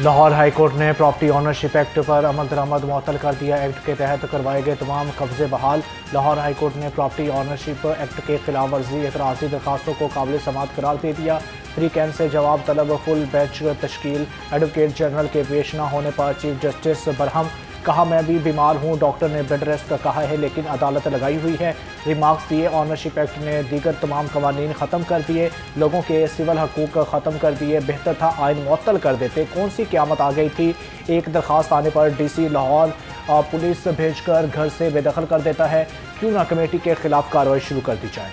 Lahore high court ने property ownership act पर अमल दरामद मुअत्तल कर दिया। एक्ट के तहत करवाए गए तमाम कब्जे बहाल। लाहौर हाई कोर्ट ने प्रॉपर्टी ऑनरशिप एक्ट के खिलाफ वर्जी एतराज़ी दरखास्तों को काबिल समाअत करार दे दिया। फ्री कैन से जवाब तलब फुल बेंच तश्कील। एडवोकेट जनरल के पेश न होने पर चीफ जस्टिस बरहम, कहा मैं भी बीमार हूँ, डॉक्टर ने बेड रेस्ट का कहा है लेकिन अदालत लगाई हुई है। रिमार्क्स दिए, ऑनरशिप एक्ट ने दीगर तमाम कवानीन ख़त्म कर दिए, लोगों के सिविल हकूक़ ख़त्म कर दिए, बेहतर था आइन मुअत्तल कर देते। कौन सी क़यामत आ गई थी। एक दरख्वास्त आने पर DC लाहौर पुलिस भेजकर घर से बेदखल कर देता है। क्यों ना कमेटी के खिलाफ कार्रवाई शुरू कर दी जाए।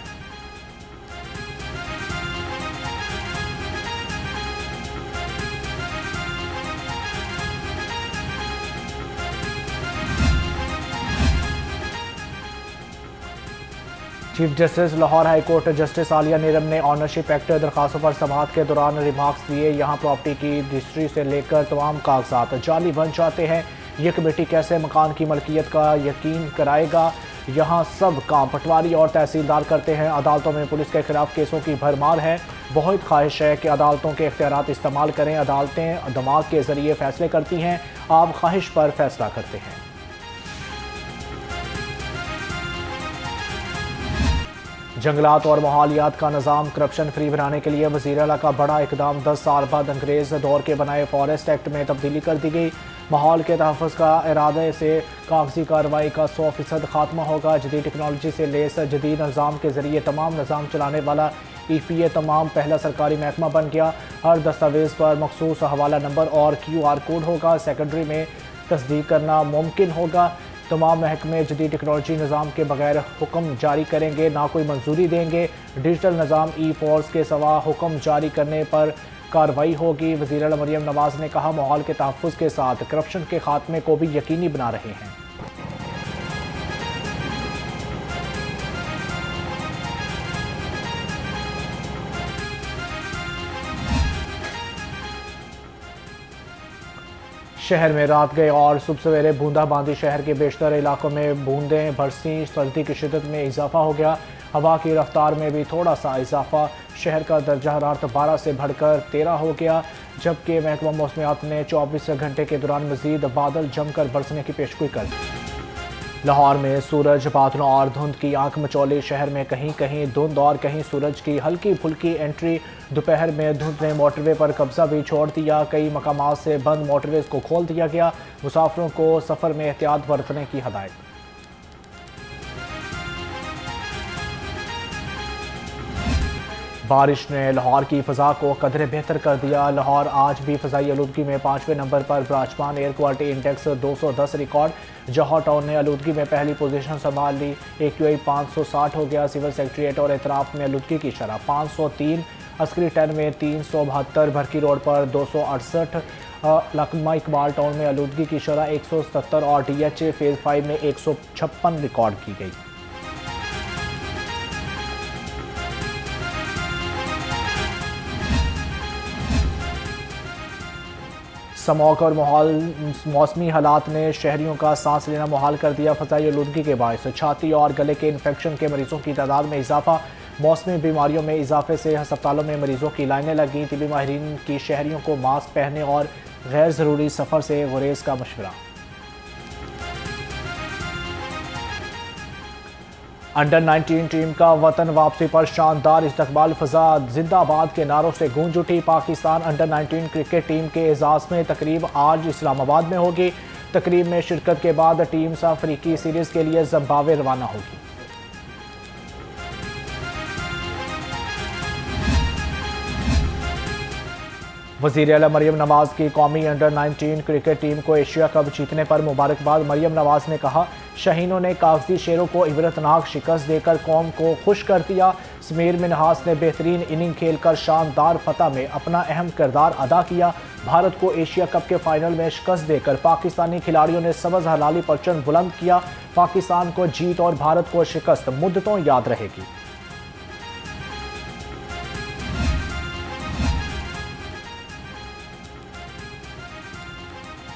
Chief justice Lahore high court justice Aliya Neeram ने ऑनरशिप एक्ट दरखास्तों पर समाअत के दौरान रिमार्क्स दिए। यहाँ प्रॉपर्टी की रजिस्ट्री से लेकर तमाम कागजात जाली बन जाते हैं। ये कमेटी कैसे मकान की मलकियत का यकीन कराएगा। यहाँ सब काम पटवारी और तहसीलदार करते हैं। अदालतों में पुलिस के खिलाफ केसों की भरमार है। बहुत ख्वाहिश है कि अदालतों के इख्तियारात इस्तेमाल करें। अदालतें दिमाग के ज़रिए फ़ैसले करती हैं, आप ख्वाहिश पर फैसला करते हैं। जंगलात और माहौलियात का निज़ाम करप्शन फ्री बनाने के लिए वज़ीर आला का बड़ा इकदाम। 10 साल बाद अंग्रेज़ दौर के बनाए फॉरेस्ट एक्ट में तब्दीली कर दी गई। माहौल के तहफ़्फ़ुज़ का इरादे से कागजी कार्रवाई का 100% खात्मा होगा। जदीद टेक्नोलॉजी से लेस जदीद निज़ाम के ज़रिए तमाम निज़ाम चलाने वाला EPA तमाम पहला सरकारी महकमा बन गया। हर दस्तावेज़ पर मखसूस हवाला नंबर और QR कोड होगा। सेकेंडरी में तस्दीक करना मुमकिन होगा। तमाम महकमे जदीद टेक्नोलॉजी निज़ाम के बगैर हुक्म जारी करेंगे, ना कोई मंजूरी देंगे। डिजिटल निज़ाम E-फोर्स के सवा हुक्म जारी करने पर कार्रवाई होगी। वज़ीर आला मरियम नवाज़ ने कहा माहौल के तहफ़्फ़ुज़ के साथ करप्शन के खात्मे को भी यकीनी बना रहे हैं। शहर में रात गए और सुबह सवेरे बूंदाबांदी। शहर के बेशतर इलाकों में बूंदें बरसी। सर्दी की शिद्दत में इजाफा हो गया। हवा की रफ्तार में भी थोड़ा सा इजाफा। शहर का दर्जा हरारत 12 से बढ़कर 13 हो गया। जबकि महकमा मौसमियात ने 24 घंटे के दौरान मजीद बादल जमकर बरसने की पेशगोई कर दी। लाहौर में सूरज, बादलों और धुंध की आंख मचौली। शहर में कहीं कहीं धुंध और कहीं सूरज की हल्की फुल्की एंट्री। दोपहर में धुंध ने मोटरवे पर कब्जा भी छोड़ दिया। कई मकामात से बंद मोटरवेज को खोल दिया गया। मुसाफिरों को सफ़र में एहतियात बरतने की हदायत। बारिश ने लाहौर की फ़ज़ा को कदरे बेहतर कर दिया। लाहौर आज भी फ़ज़ाई आलूदगी में 5वें नंबर पर विराजमान। Air quality index 210 record. Johar town ने आलूदगी में पहली पोजीशन संभाल ली। AQI 560 हो गया। सिविल सेक्रेटरीट और एतराफ़ में आलूदगी की शरह 503। अस्करी 10 में 372। भरकी रोड पर 268। लकमा इकबाल टाउन में आलूदगी की शरह 177 और DH फेज़ 5 में 156 रिकॉर्ड की गई। स्मॉग और मौसमी हालात ने शहरियों का सांस लेना मुहाल कर दिया। फ़ज़ाई आलूदगी के बायस छाती और गले के इन्फेक्शन के मरीजों की तादाद में इजाफा। मौसमी बीमारियों में इजाफे से अस्पतालों में मरीजों की लाइनें लगी। तिबी माहिरीन की शहरियों को मास्क पहनने और गैर ज़रूरी सफ़र से गुरेज का मशवरा। अंडर 19 टीम का वतन वापसी पर शानदार इस्तकबाल। फ़ज़ा जिंदाबाद के नारों से गूंज उठी। पाकिस्तान अंडर 19 क्रिकेट टीम के एजाज़ में तकरीब आज इस्लामाबाद में होगी। तकरीब में शिरकत के बाद टीम अफ्रीकी सीरीज़ के लिए जिम्बाब्वे रवाना होगी। वज़ीर आला मरियम नवाज़ की कौमी अंडर 19 क्रिकेट टीम को एशिया कप जीतने पर मुबारकबाद। मरियम नवाज़ ने कहा शहीनों ने कागजी शेरों को इबरतनाक शिकस्त देकर कौम को खुश कर दिया। समीर मिन्हास ने बेहतरीन इनिंग खेलकर शानदार फतह में अपना अहम किरदार अदा किया। भारत को एशिया कप के फाइनल में शिकस्त देकर पाकिस्तानी खिलाड़ियों ने सबज हलाली परचम बुलंद किया। पाकिस्तान को जीत और भारत को शिकस्त मुद्दतों याद रहेगी।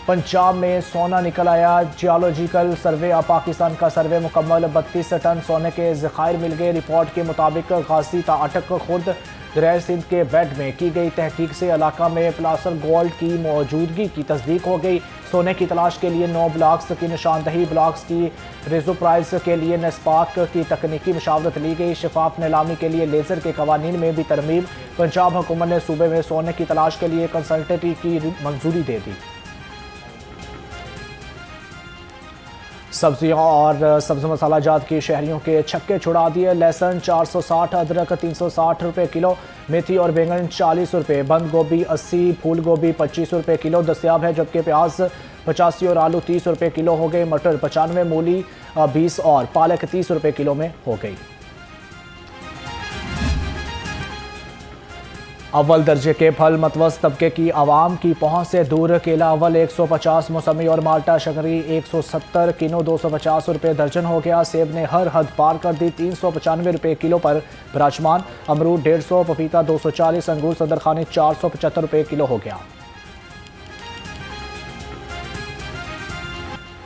पंजाब में सोना निकल आया। जियोलॉजिकल सर्वे ऑफ पाकिस्तान का सर्वे मुकम्मल। 32 टन सोने के ज़खायर मिल गए। रिपोर्ट के मुताबिक गाजी ता अटक खुर्द दरियाए सिंध के बेड में की गई तहकीक से इलाका में प्लासर गोल्ड की मौजूदगी की तस्दीक हो गई। सोने की तलाश के लिए 9 ब्लॉक्स की निशानदही, ब्लॉक्स की रिजोप्राइज के लिए नेस्पाक की तकनीकी मशावरत ली गई। शफाफ नीलामी के लिए लेजर के कवानीन में भी तरमीम। पंजाब हुकूमत ने सूबे में सोने की तलाश के लिए कंसल्टेंसी की मंजूरी दे दी। सब्जियों और सब्ज मसाला जात की शहरियों के छक्के छुड़ा दिए। लहसुन 460, अदरक 360 रुपये किलो, मेथी और बैंगन 40 रुपये, बंद गोभी 80, फूल गोभी 25 रुपये किलो दस्तियाब है, जबकि प्याज 85 और आलू 30 रुपये किलो हो गए। मटर 95, मूली 20 और पालक 30 रुपये किलो में हो गई। अव्वल दर्जे के फल मतवस्त तबके की आवाम की पहुंच से दूर। केला अव्वल 150, मौसमी और माल्टा शकरी 170, किनो 250 रुपये दर्जन हो गया। सेब ने हर हद पार कर दी, 395 रुपये किलो पर विराजमान। अमरूद 150, पपीता 240, अंगूर सदरखानी 475 रुपये किलो हो गया।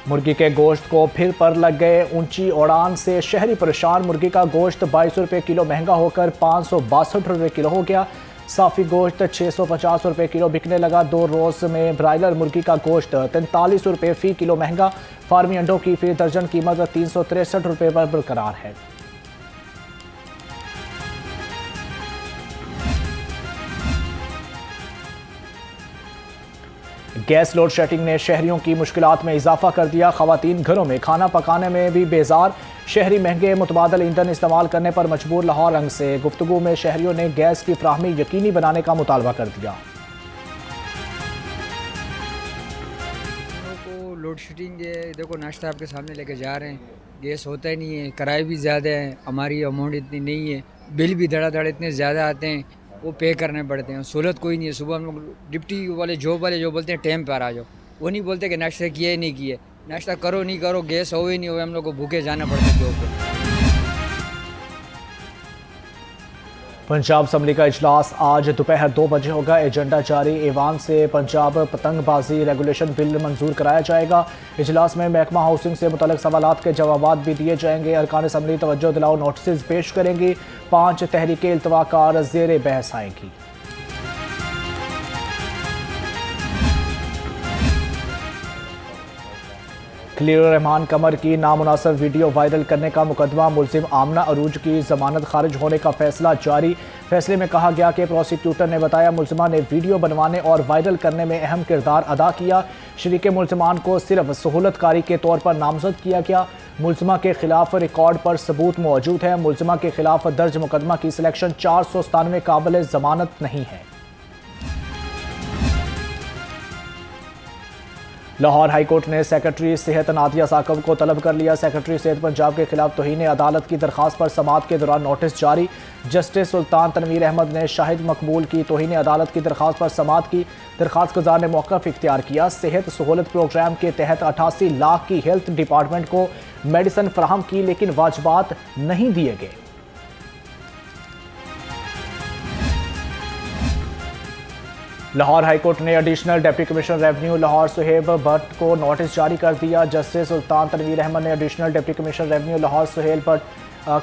मुर्गी के गोश्त को फिर पर लग गए ऊंची उड़ान से शहरी परेशान। मुर्गी का गोश्त 22 रुपये किलो महंगा होकर 562 रुपये किलो हो गया। साफ़ी गोश्त 650 रुपये किलो बिकने लगा। 2 रोज़ में ब्रायलर मुर्गी का गोश्त 43 रुपये फ़ी किलो महंगा। फार्मी अंडों की फ़ी दर्जन कीमत 363 रुपये पर बरकरार है। गैस लोड शेडिंग ने शहरियों की मुश्किलात में इजाफा कर दिया। ख़वातीन घरों में खाना पकाने में भी बेजार। शहरी महंगे मुतबादल ईंधन इस्तेमाल करने पर मजबूर। लाहौर रंग से गुफ्तगू में शहरियों ने गैस की फ्राहमी यकीनी बनाने का मुतालबा कर दिया। लोड शेडिंग है, देखो नाश्ता आपके सामने लेके जा रहे हैं, गैस होता ही नहीं है, किराए भी ज़्यादा है, हमारी अमाउंट इतनी नहीं है, बिल भी धड़ाधड़ इतने ज़्यादा आते हैं, वो पे करने पड़ते हैं। सहूलत कोई नहीं है। सुबह हम लोग डिप्टी वाले जो बोलते हैं टाइम पर आ जाओ, वो नहीं बोलते कि नाश्ता किया ही नहीं किया। नाश्ता करो नहीं करो, गैस हो ही नहीं हो, हम लोग को भूखे जाना पड़ता है जॉब पे। पंजाब असम्बली का इजलास आज दोपहर 2 बजे होगा। एजेंडा जारी। ऐवान से पंजाब पतंगबाजी रेगुलेशन बिल मंजूर कराया जाएगा। इजलास में महकमा हाउसिंग से मुतल्लिक सवालात के जवाब भी दिए जाएंगे। अरकान असम्बली तवज्जो दिलाओ नोटिस पेश करेंगी। 5 तहरीकें इल्तवाकार ज़ेर बहस आएंगी। खलील रहमान कमर की नामुनासिब वीडियो वायरल करने का मुकदमा। मुलजिम आमना अरूज की जमानत खारिज होने का फैसला जारी। फैसले में कहा गया कि प्रोसिक्यूटर ने बताया मुलजिमा ने वीडियो बनवाने और वायरल करने में अहम किरदार अदा किया। शरीक मुलजिमान को सिर्फ सहूलतकारी के तौर पर नामजद किया गया। मुलजिमा के खिलाफ रिकॉर्ड पर सबूत मौजूद है। मुलजिमा के खिलाफ दर्ज मुकदमा की सिलेक्शन 497 काबिल जमानत नहीं है। लाहौर हाईकोर्ट ने सेक्रेटरी सेहत नादिया साकब को तलब कर लिया। सेक्रेटरी सेहत पंजाब के खिलाफ तौहीन अदालत की दरखास्त पर समाअत के दौरान नोटिस जारी। जस्टिस सुल्तान तनवीर अहमद ने शाहिद मकबूल की तौहीन अदालत की दरखास्त पर समाअत की। दरखास्त गुजार ने मौक़िफ़ इख्तियार किया। सेहत सहूलत प्रोग्राम के तहत 88 लाख की हेल्थ डिपार्टमेंट को मेडिसिन फराहम की, लेकिन वाजबात नहीं दिए गए। लाहौर हाईकोर्ट ने additional deputy commissioner revenue Lahore Suhaib Bhatt को नोटिस जारी कर दिया। जस्टिस सुल्तान तनवीर अहमद ने additional deputy commissioner revenue Lahore Suhaib Bhatt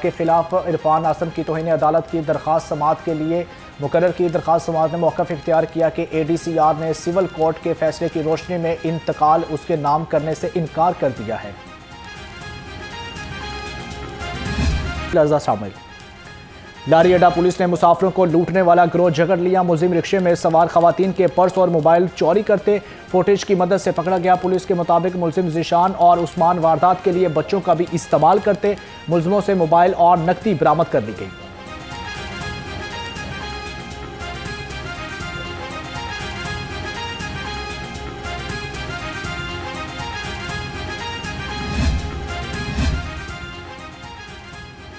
के खिलाफ इरफान आसम की तौहीन अदालत की दरखास्त समाअत के लिए मुकर्रर की। दरखास्त समाअत ने मौक़िफ़ इख्तियार किया कि ADCR ने सिविल कोर्ट के फैसले की रोशनी में इंतकाल उसके नाम करने से इनकार कर दिया है। शामिल लारी अड्डा पुलिस ने मुसाफिरों को लूटने वाला गिरोह जकड़ लिया। मुलजिम रिक्शे में सवार खवातीन के पर्स और मोबाइल चोरी करते फुटेज की मदद से पकड़ा गया। पुलिस के मुताबिक मुलजिम जिशान और उस्मान वारदात के लिए बच्चों का भी इस्तेमाल करते। मुलजिमों से मोबाइल और नकदी बरामद कर ली गई।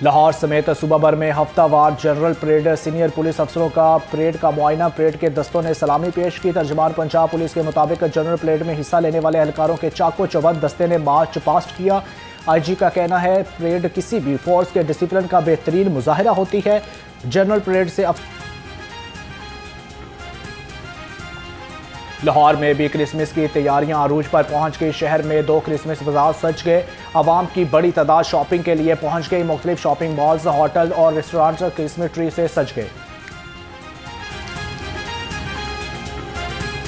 लाहौर समेत सूबा भर में हफ्तावार जनरल परेड। सीनियर पुलिस अफसरों का परेड का मुआयना। परेड के दस्तों ने सलामी पेश की। तर्जमान पंजाब पुलिस के मुताबिक जनरल परेड में हिस्सा लेने वाले एहलकारों के चाको चौबंद दस्ते ने मार्च पास्ट किया। IG का कहना है परेड किसी भी फोर्स के डिसिप्लिन का बेहतरीन मुजाहिरा होती है। जनरल परेड से लाहौर में भी क्रिसमस की तैयारियां अरूज पर पहुंच गई। शहर में 2 क्रिसमस बाजार सज गए। आवाम की बड़ी तादाद शॉपिंग के लिए पहुंच गई। मुख्तलिफ शॉपिंग मॉल्स, होटल और रेस्टोरेंट क्रिसमस ट्री से सज गए।